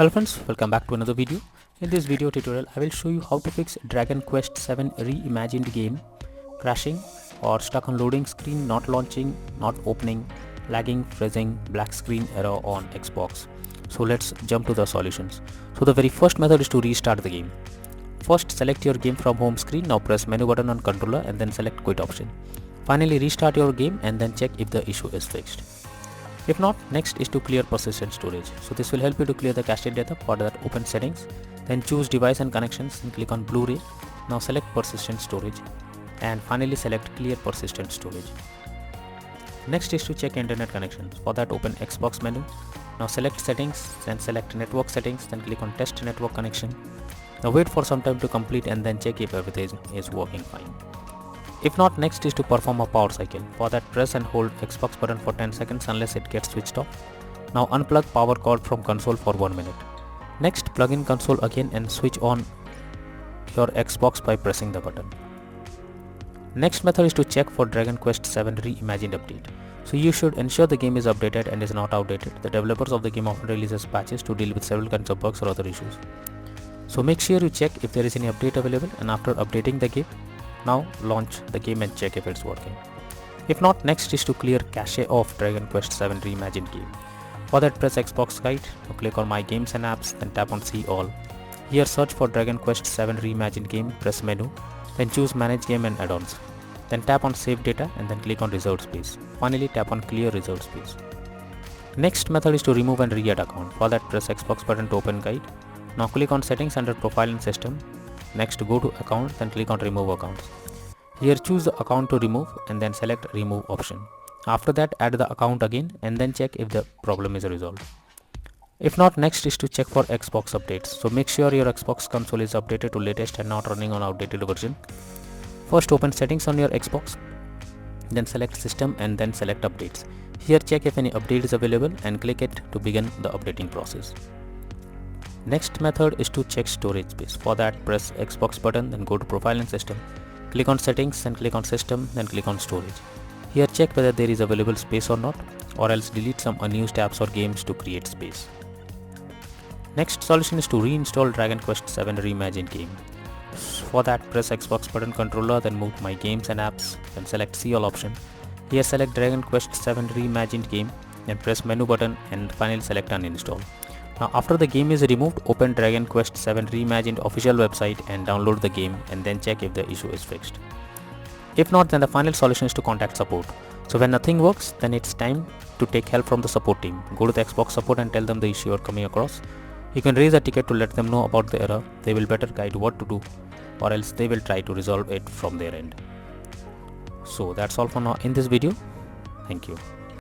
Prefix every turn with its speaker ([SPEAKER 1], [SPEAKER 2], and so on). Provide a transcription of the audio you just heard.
[SPEAKER 1] Hello friends, welcome back to another video. In this video tutorial, I will show you how to fix Dragon Quest VII Reimagined game crashing or stuck on loading screen, not launching, not opening, lagging, freezing, black screen error on Xbox. So let's jump to the solutions. So the very first method is to restart the game. First select your game from home screen, now press menu button on controller and then select quit option. Finally restart your game and then check if the issue is fixed. If not, next is to clear persistent storage. So this will help you to clear the cached data. For that, open settings, then choose device and connections and click on Blu-ray. Now select persistent storage and finally select clear persistent storage. Next is to check internet connections. For that, open Xbox menu. Now select settings, then select network settings, then click on test network connection. Now wait for some time to complete and then check if everything is working fine. If not, next is to perform a power cycle. For that, press and hold Xbox button for 10 seconds unless it gets switched off. Now unplug power cord from console for 1 minute. Next, plug in console again and switch on your Xbox by pressing the button. Next method is to check for Dragon Quest VII Reimagined update. So you should ensure the game is updated and is not outdated. The developers of the game often releases patches to deal with several kinds of bugs or other issues. So make sure you check if there is any update available, and after updating the game, now launch the game and check if it's working. If not, next is to clear cache of Dragon Quest VII Reimagined game. For that, press Xbox Guide, now click on My Games and Apps, then tap on See All. Here search for Dragon Quest VII Reimagined game, press Menu, then choose Manage Game and Add-ons. Then tap on Save Data and then click on Reserved Space. Finally tap on Clear Reserved Space. Next method is to remove and re-add account. For that, press Xbox button to open Guide. Now click on Settings under Profile and System. Next, go to Account, then click on Remove Accounts. Here choose the account to remove and then select Remove option. After that, add the account again and then check if the problem is resolved. If not, next is to check for Xbox updates. So make sure your Xbox console is updated to latest and not running on outdated version. First, open Settings on your Xbox, then select System and then select Updates. Here check if any update is available and click it to begin the updating process. Next method is to check storage space. For that, press Xbox button, then go to Profile and System. Click on Settings, then click on System, then click on Storage. Here check whether there is available space or not, or else delete some unused apps or games to create space. Next solution is to reinstall Dragon Quest VII Reimagined game. For that, press Xbox button controller, then move to My Games and Apps, then select See All option. Here select Dragon Quest VII Reimagined game, then press menu button and finally select Uninstall. Now after the game is removed, open Dragon Quest VII Reimagined official website and download the game and then check if the issue is fixed. If not, then the final solution is to contact support. So when nothing works, then it's time to take help from the support team. Go to the Xbox support and tell them the issue you're coming across. You can raise a ticket to let them know about the error. They will better guide what to do, or else they will try to resolve it from their end. So that's all for now in this video. Thank you.